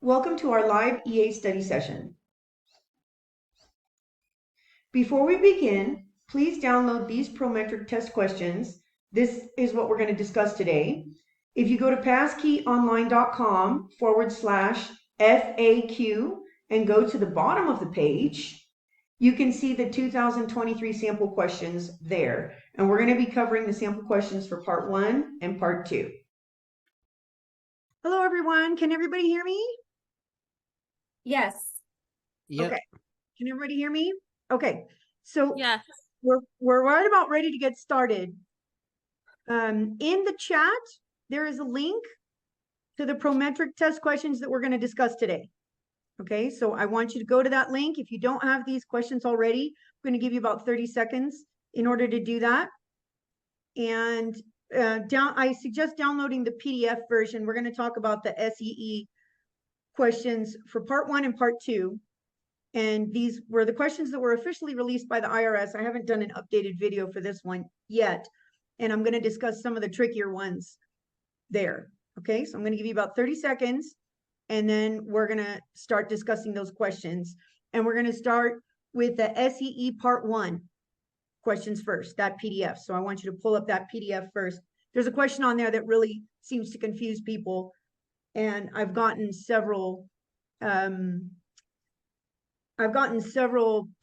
Welcome to our live EA study session. Before we begin, please download these Prometric test questions. This is what we're going to discuss today. If you go to passkeyonline.com/FAQ and go to the bottom of the page, you can see the 2023 sample questions there. And we're going to be covering the sample questions for part 1 and part 2. Hello, everyone. Can everybody hear me? Yes. Yep. Okay. Can everybody hear me? Okay. So Yes. we're right about ready to get started. In the chat, there is a link to the Prometric test questions that we're going to discuss today. Okay, so I want you to go to that link. If you don't have these questions already, I'm going to give you about 30 seconds in order to do that. And I suggest downloading the PDF version. We're going to talk about the SEE questions for part 1 and part 2. And these were the questions that were officially released by the IRS. I haven't done an updated video for this one yet. And I'm going to discuss some of the trickier ones there. Okay, so I'm going to give you about 30 seconds. And then we're going to start discussing those questions. And we're going to start with the SEE part 1 questions first, that PDF. So I want you to pull up that PDF first. There's a question on there that really seems to confuse people. And I've gotten several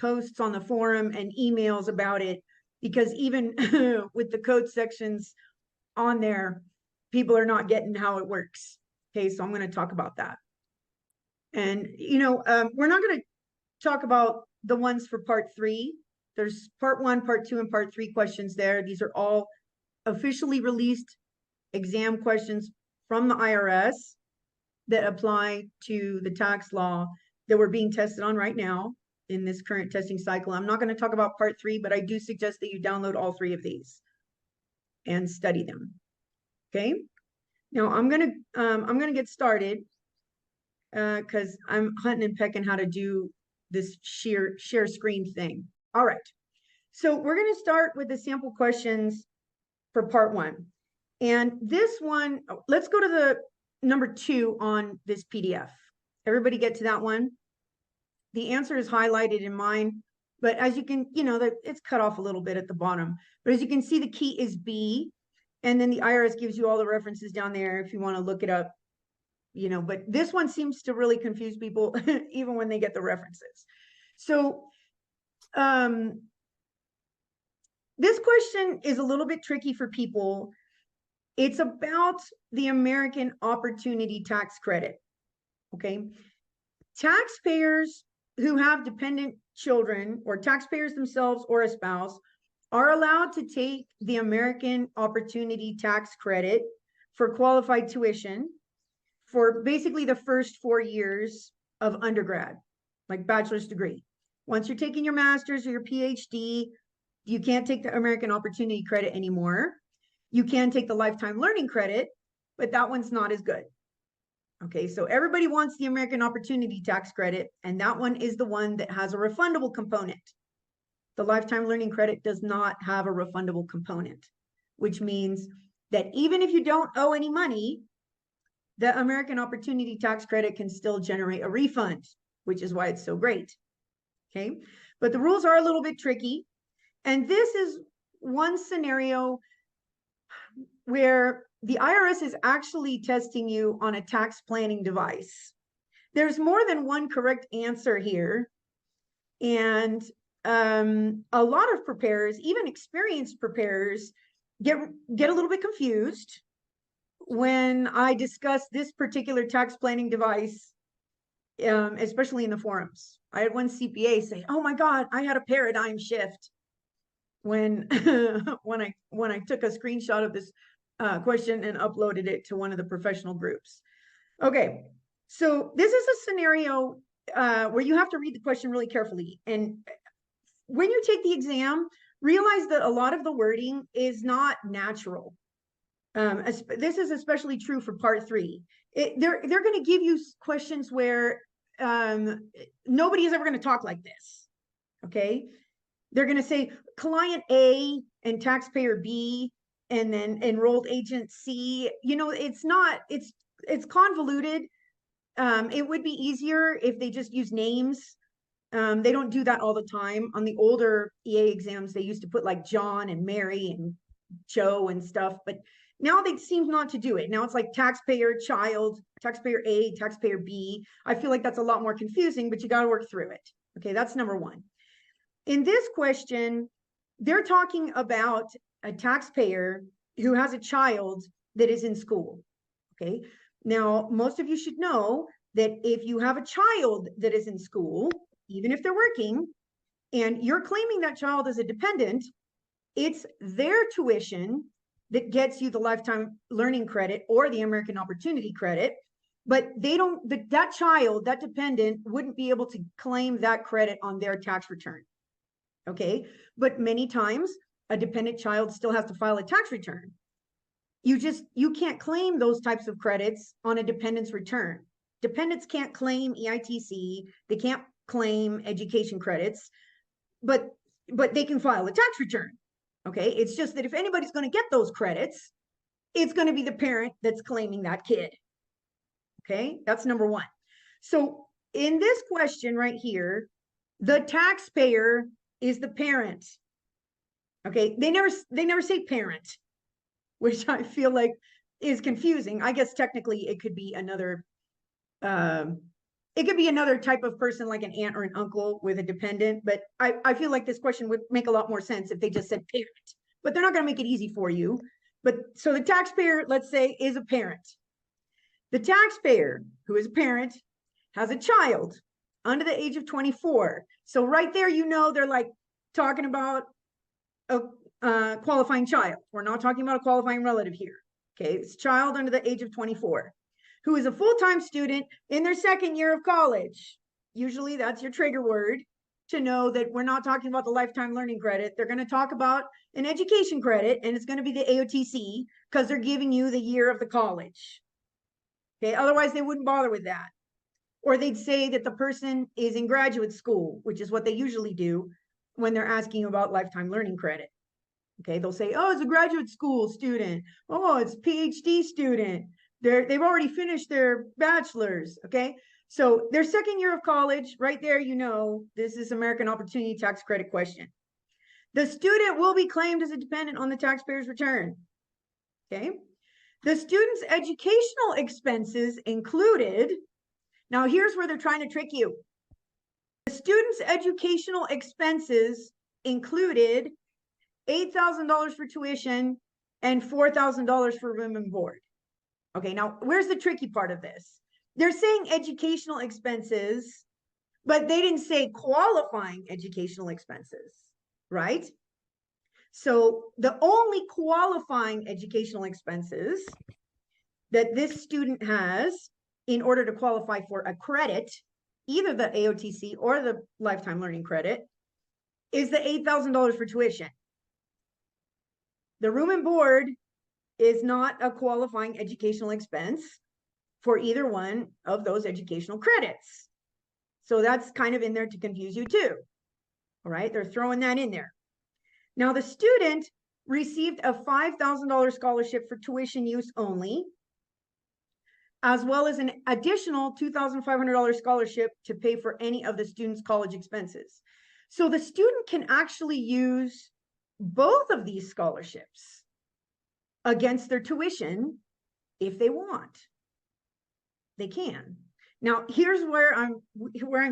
posts on the forum and emails about it, because even with the code sections on there, people are not getting how it works. Okay, so I'm going to talk about that. And, we're not going to talk about the ones for part 3. There's part 1, part 2, and part 3 questions there. These are all officially released exam questions from the IRS that apply to the tax law that we're being tested on right now in this current testing cycle. I'm not going to talk about part 3, but I do suggest that you download all 3 of these and study them. Okay. Now I'm going to get started because I'm hunting and pecking how to do this share screen thing. All right. So we're going to start with the sample questions for part 1. And this one, let's go to the number 2 on this PDF. Everybody get to that one? The answer is highlighted in mine, but as you can, it's cut off a little bit at the bottom. But as you can see, the key is B, and then the IRS gives you all the references down there if you want to look it up, but this one seems to really confuse people even when they get the references. So this question is a little bit tricky for people. It's about the American Opportunity Tax Credit. Okay. Taxpayers who have dependent children, or taxpayers themselves or a spouse, are allowed to take the American Opportunity Tax Credit for qualified tuition for basically the first 4 years of undergrad, like bachelor's degree. Once you're taking your master's or your PhD, you can't take the American Opportunity Credit anymore. You can take the lifetime learning credit, but that one's not as good. Okay, so everybody wants the American Opportunity Tax Credit, and that one is the one that has a refundable component. The lifetime learning credit does not have a refundable component, which means that even if you don't owe any money, the American Opportunity Tax Credit can still generate a refund, which is why it's so great. Okay, but the rules are a little bit tricky. And this is one scenario where the IRS is actually testing you on a tax planning device. There's more than one correct answer here. And a lot of preparers, even experienced preparers, get a little bit confused when I discuss this particular tax planning device, especially in the forums. I had one CPA say, "Oh my God, I had a paradigm shift when when I took a screenshot of this question and uploaded it to one of the professional groups." Okay, so this is a scenario where you have to read the question really carefully. And when you take the exam, realize that a lot of the wording is not natural. This is especially true for part 3. They're going to give you questions where nobody is ever going to talk like this. Okay, they're going to say client A and taxpayer B and then enrolled agent C. It's convoluted. It would be easier if they just use names. They don't do that all the time. On the older EA exams, they used to put like John and Mary and Joe and stuff, but now they seem not to do it. Now it's like taxpayer, child, taxpayer A, taxpayer B. I feel like that's a lot more confusing, but you got to work through it. Okay, that's number one. In this question, they're talking about a taxpayer who has a child that is in school. Okay, now most of you should know that if you have a child that is in school, even if they're working, and you're claiming that child as a dependent, it's their tuition that gets you the lifetime learning credit or the American Opportunity Credit, but they don't, that child, that dependent wouldn't be able to claim that credit on their tax return. Okay, but many times a dependent child still has to file a tax return. You can't claim those types of credits on a dependent's return. Dependents can't claim EITC, they can't claim education credits, but they can file a tax return. Okay, it's just that if anybody's going to get those credits, it's going to be the parent that's claiming that kid. Okay, that's number one. So in this question right here, the taxpayer is the parent. Okay, they never say parent, which I feel like is confusing. I guess technically it could be another type of person, like an aunt or an uncle with a dependent, but I feel like this question would make a lot more sense if they just said parent, but they're not going to make it easy for you. But so the taxpayer, let's say, is a parent. The taxpayer, who is a parent, has a child under the age of 24. So right there, you know, they're like talking about a qualifying child. We're not talking about a qualifying relative here. Okay, it's a child under the age of 24 who is a full-time student in their second year of college. Usually that's your trigger word to know that we're not talking about the lifetime learning credit. They're going to talk about an education credit, and it's going to be the AOTC because they're giving you the year of the college. Okay, otherwise they wouldn't bother with that. Or they'd say that the person is in graduate school, which is what they usually do when they're asking about lifetime learning credit. Okay, they'll say, oh, it's a graduate school student. Oh, it's a PhD student. They've already finished their bachelor's. Okay, so their second year of college, right there, you know, this is American Opportunity Tax Credit question. The student will be claimed as a dependent on the taxpayer's return. Okay, the student's educational expenses included. Now, here's where they're trying to trick you. The student's educational expenses included $8,000 for tuition and $4,000 for room and board. Okay, now where's the tricky part of this? They're saying educational expenses, but they didn't say qualifying educational expenses, right? So the only qualifying educational expenses that this student has in order to qualify for a credit, either the AOTC or the lifetime learning credit, is the $8,000 for tuition. The room and board is not a qualifying educational expense for either one of those educational credits. So that's kind of in there to confuse you too. All right, they're throwing that in there. Now the student received a $5,000 scholarship for tuition use only, as well as an additional $2,500 scholarship to pay for any of the student's college expenses. So the student can actually use both of these scholarships against their tuition if they want. They can. Now, here's where I'm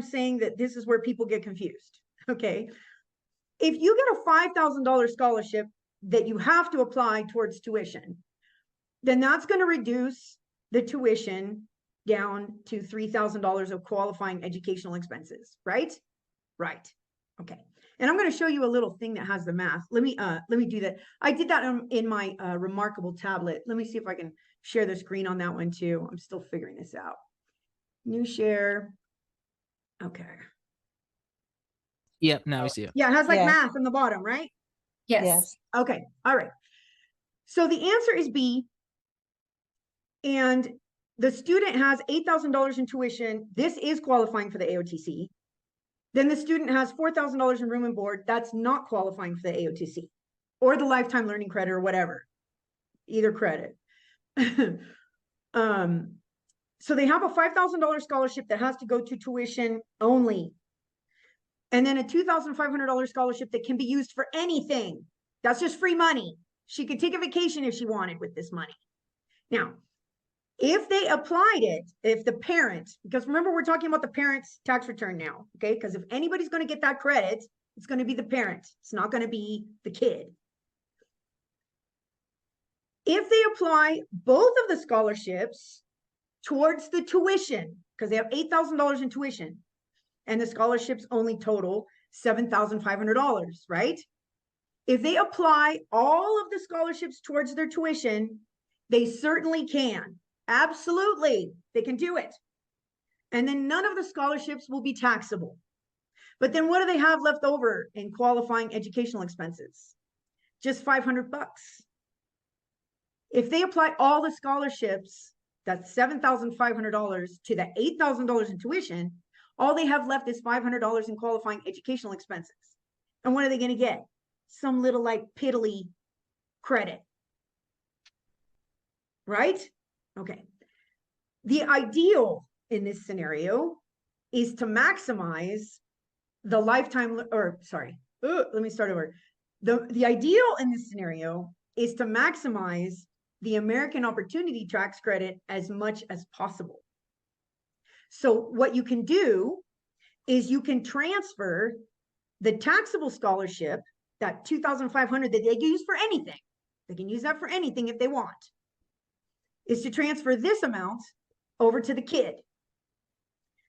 saying that this is where people get confused. Okay. If you get a $5,000 scholarship that you have to apply towards tuition, then that's going to reduce the tuition down to $3,000 of qualifying educational expenses, right? Right. Okay. And I'm going to show you a little thing that has the math. Let me do that. I did that in my Remarkable tablet. Let me see if I can share the screen on that one too. I'm still figuring this out. New share. Okay. Yep, now we see it. Yeah, it has like math in the bottom, right? Yes. Okay. All right. So the answer is B. And the student has $8,000 in tuition. This is qualifying for the AOTC. Then the student has $4,000 in room and board. That's not qualifying for the AOTC or the lifetime learning credit or whatever, either credit. So they have a $5,000 scholarship that has to go to tuition only. And then a $2,500 scholarship that can be used for anything. That's just free money. She could take a vacation if she wanted with this money. Now, if they applied it, if the parent, because remember, we're talking about the parent's tax return now, okay? Because if anybody's going to get that credit, it's going to be the parent. It's not going to be the kid. If they apply both of the scholarships towards the tuition, because they have $8,000 in tuition, and the scholarships only total $7,500, right? If they apply all of the scholarships towards their tuition, they certainly can. Absolutely, they can do it. And then none of the scholarships will be taxable. But then what do they have left over in qualifying educational expenses? Just 500 bucks. If they apply all the scholarships, that's $7,500 to the $8,000 in tuition, all they have left is $500 in qualifying educational expenses. And what are they going to get? Some little like piddly credit. Right? Okay. The ideal in this scenario is to maximize the lifetime, or sorry, let me start over. The ideal in this scenario is to maximize the American Opportunity Tax Credit as much as possible. So what you can do is you can transfer the taxable scholarship, that $2,500 that they can use for anything. They can use that for anything if they want, is to transfer this amount over to the kid.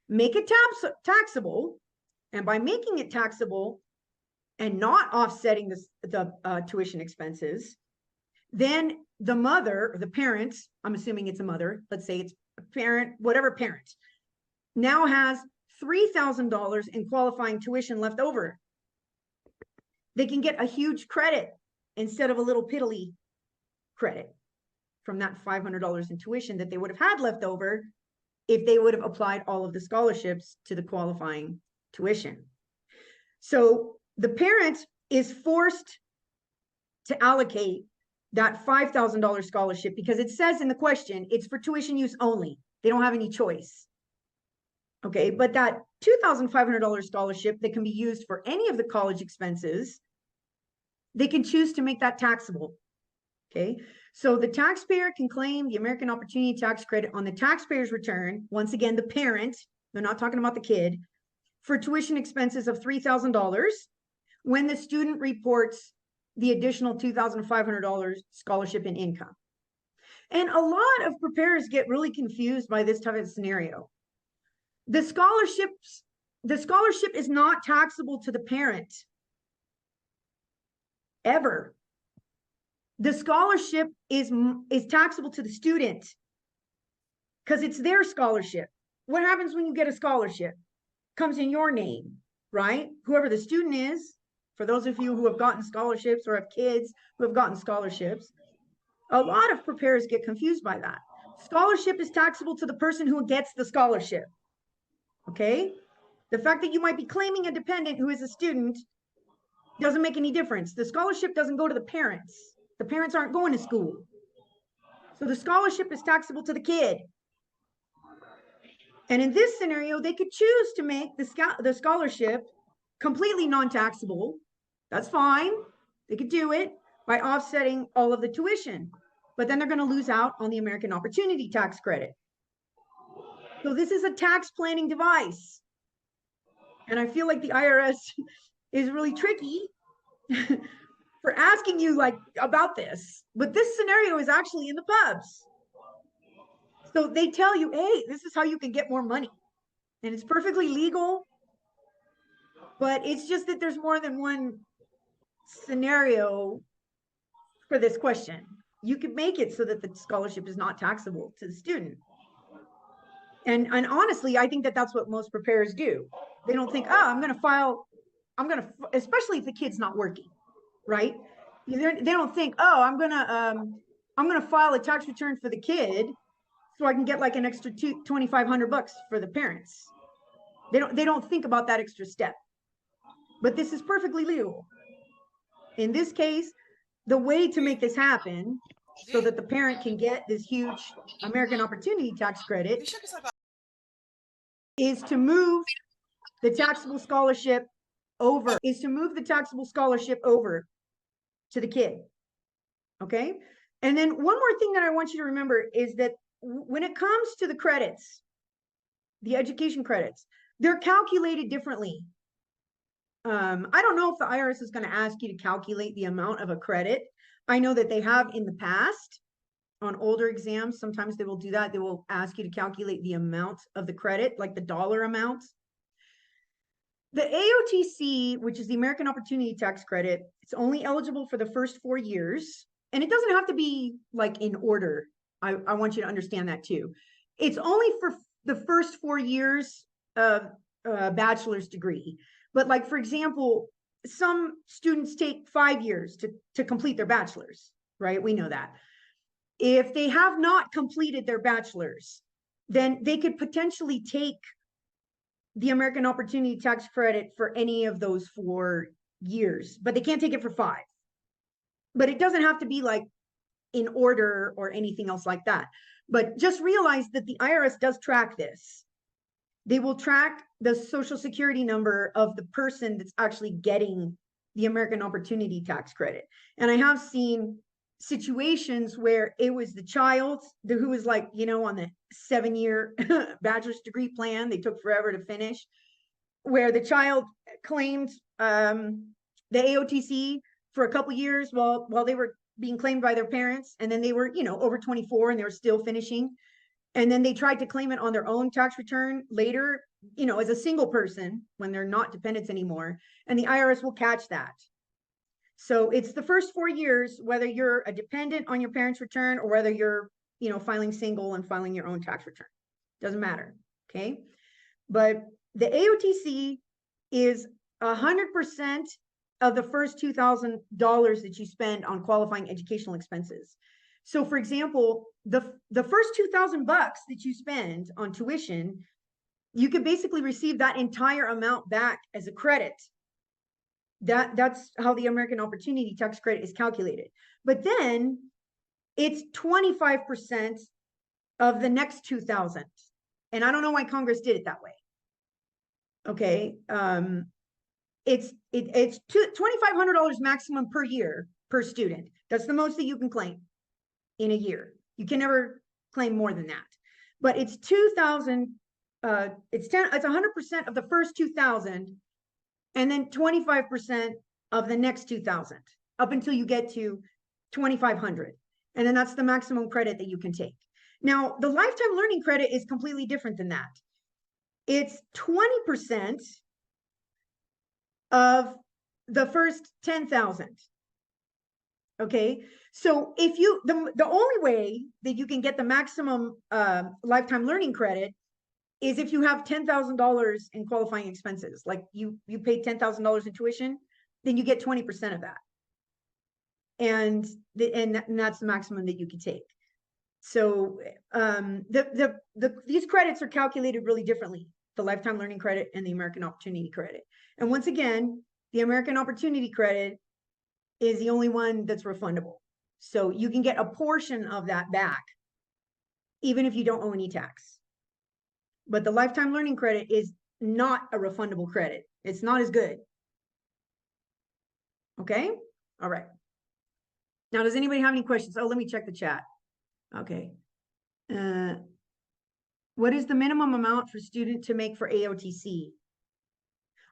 Make it taxable, and by making it taxable and not offsetting the tuition expenses, then the mother or the parent, I'm assuming it's a mother, let's say it's a parent, whatever parent, now has $3,000 in qualifying tuition left over. They can get a huge credit instead of a little piddly credit from that $500 in tuition that they would have had left over if they would have applied all of the scholarships to the qualifying tuition. So the parent is forced to allocate that $5,000 scholarship because it says in the question, it's for tuition use only. They don't have any choice. Okay, but that $2,500 scholarship that can be used for any of the college expenses, they can choose to make that taxable. Okay, so the taxpayer can claim the American Opportunity Tax Credit on the taxpayer's return, once again, the parent, they're not talking about the kid, for tuition expenses of $3,000 when the student reports the additional $2,500 scholarship in income. And a lot of preparers get really confused by this type of scenario. The scholarship is not taxable to the parent, ever. The scholarship is taxable to the student because it's their scholarship. What happens when you get a scholarship? Comes in your name, right? Whoever the student is, for those of you who have gotten scholarships or have kids who have gotten scholarships, a lot of preparers get confused by that. Scholarship is taxable to the person who gets the scholarship. Okay? The fact that you might be claiming a dependent who is a student doesn't make any difference. The scholarship doesn't go to the parents. The parents aren't going to school. So the scholarship is taxable to the kid. And in this scenario, they could choose to make the scholarship completely non-taxable. That's fine. They could do it by offsetting all of the tuition. But then they're going to lose out on the American Opportunity Tax Credit. So this is a tax planning device. And I feel like the IRS is really tricky for asking you like about this. But this scenario is actually in the pubs. So they tell you, hey, this is how you can get more money. And it's perfectly legal. But it's just that there's more than one scenario for this question. You could make it so that the scholarship is not taxable to the student. And honestly, I think that that's what most preparers do. They don't think, oh, especially if the kid's not working, right? They don't think, oh, I'm gonna file a tax return for the kid so I can get like an extra $2,500 for the parents. They don't think about that extra step. But this is perfectly legal. In this case, the way to make this happen so that the parent can get this huge American Opportunity Tax Credit is to move the taxable scholarship over, to the kid. Okay. And then one more thing that I want you to remember is that when it comes to the credits, the education credits, they're calculated differently. I don't know if the IRS is going to ask you to calculate the amount of a credit. I know that they have in the past on older exams. Sometimes they will do that. They will ask you to calculate the amount of the credit, like the dollar amount. The AOTC, which is the American Opportunity Tax Credit, it's only eligible for the first 4 years. And it doesn't have to be like in order. I want you to understand that too. It's only for the first 4 years of a bachelor's degree. But like, for example, some students take 5 years to complete their bachelor's, right? We know that. If they have not completed their bachelor's, then they could potentially take the American Opportunity Tax Credit for any of those 4 years, but they can't take it for 5. But it doesn't have to be like in order or anything else like that. But just realize that the IRS does track this. They will track the social security number of the person that's actually getting the American Opportunity Tax Credit. And I have seen situations where it was the child who was like, you know, on the 7-year bachelor's degree plan, they took forever to finish, where the child claimed the AOTC for a couple years while they were being claimed by their parents. And then they were, you know, over 24 and they were still finishing. And then they tried to claim it on their own tax return later, you know, as a single person when they're not dependents anymore. And the IRS will catch that. So it's the first 4 years, whether you're a dependent on your parents' return or whether you're, you know, filing single and filing your own tax return. Doesn't matter. Okay. But the AOTC is 100% of the first $2,000 that you spend on qualifying educational expenses. So for example, the first $2,000 that you spend on tuition, you could basically receive that entire amount back as a credit. That's how the American Opportunity Tax Credit is calculated. But then it's 25% of the next 2,000. And I don't know why Congress did it that way. Okay. It's $2,500 maximum per year per student. That's the most that you can claim in a year. You can never claim more than that. But it's 2,000. It's 100% of the first 2,000, and then 25% of the next 2,000 up until you get to 2,500. And then that's the maximum credit that you can take. Now, the lifetime learning credit is completely different than that. It's 20% of the first 10,000. Okay. So if you, the only way that you can get the maximum lifetime learning credit is if you have $10,000 in qualifying expenses. Like you pay $10,000 in tuition, then you get 20% of that. And that's the maximum that you can take. So these credits are calculated really differently, the lifetime learning credit and the American Opportunity Credit. And once again, the American Opportunity Credit is the only one that's refundable. So you can get a portion of that back, even if you don't owe any tax. But the lifetime learning credit is not a refundable credit. It's not as good. Okay. All right. Now, does anybody have any questions? Oh, let me check the chat. Okay. What is the minimum amount for student to make for AOTC?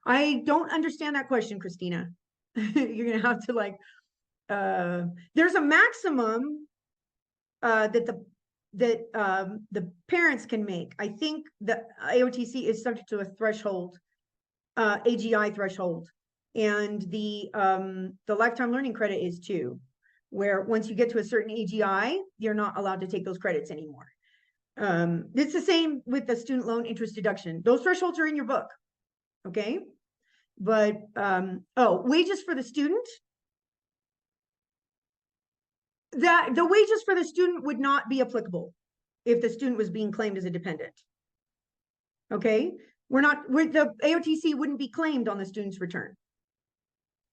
I don't understand that question, Christina. You're going to have to like, there's a maximum that the parents can make. I think the AOTC is subject to a threshold, AGI threshold, and the lifetime learning credit is too, where once you get to a certain AGI, you're not allowed to take those credits anymore. It's the same with the student loan interest deduction. Those thresholds are in your book. Okay. But, wages for the student, that the wages for the student would not be applicable if the student was being claimed as a dependent. Okay. The AOTC wouldn't be claimed on the student's return.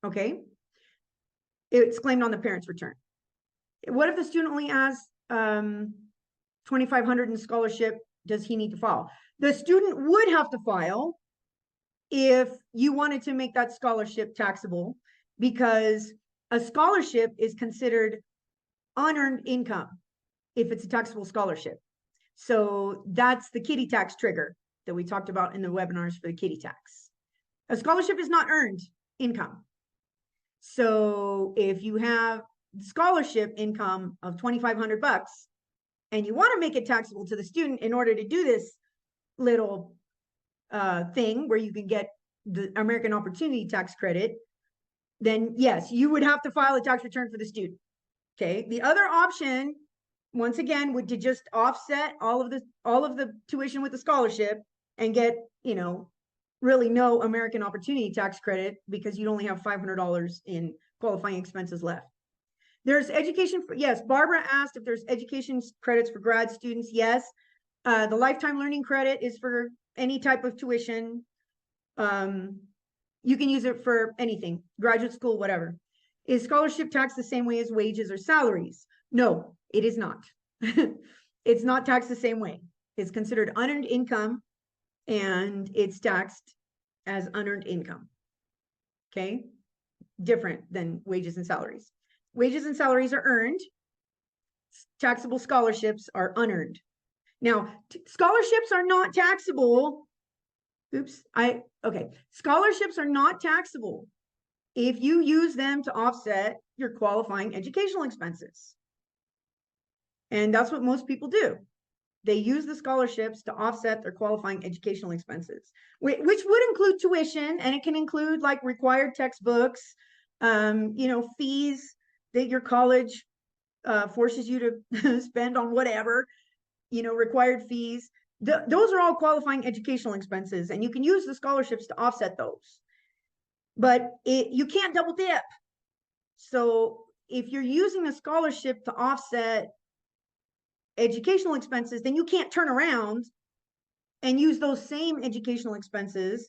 Okay. It's claimed on the parent's return. What if the student only has 2,500 in scholarship? Does he need to file? The student would have to file if you wanted to make that scholarship taxable, because a scholarship is considered unearned income if it's a taxable scholarship. So that's the kiddie tax trigger that we talked about in the webinars for the kiddie tax. A scholarship is not earned income. So if you have scholarship income of 2,500 bucks and you want to make it taxable to the student in order to do this little thing where you can get the American Opportunity Tax Credit, then yes, you would have to file a tax return for the student. Okay. The other option, once again, would to just offset all of the tuition with the scholarship and get, really no American Opportunity Tax Credit because you'd only have $500 in qualifying expenses left. There's education for, yes, Barbara asked if there's education credits for grad students. Yes. The lifetime learning credit is for any type of tuition. You can use it for anything, graduate school, whatever. Is scholarship taxed the same way as wages or salaries? No, it is not. It's not taxed the same way. It's considered unearned income and it's taxed as unearned income. Okay. Different than wages and salaries. Wages and salaries are earned. Taxable scholarships are unearned. Now, scholarships are not taxable. Scholarships are not taxable if you use them to offset your qualifying educational expenses. And that's what most people do. They use the scholarships to offset their qualifying educational expenses, which would include tuition, and it can include like required textbooks, fees that your college forces you to spend on whatever, required fees. Those are all qualifying educational expenses, and you can use the scholarships to offset those. But you can't double dip. So if you're using a scholarship to offset educational expenses, then you can't turn around and use those same educational expenses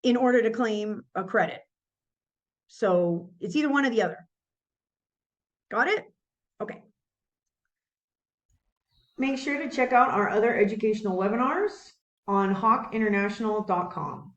in order to claim a credit. So it's either one or the other. Got it? Okay. Make sure to check out our other educational webinars on hawkinternational.com.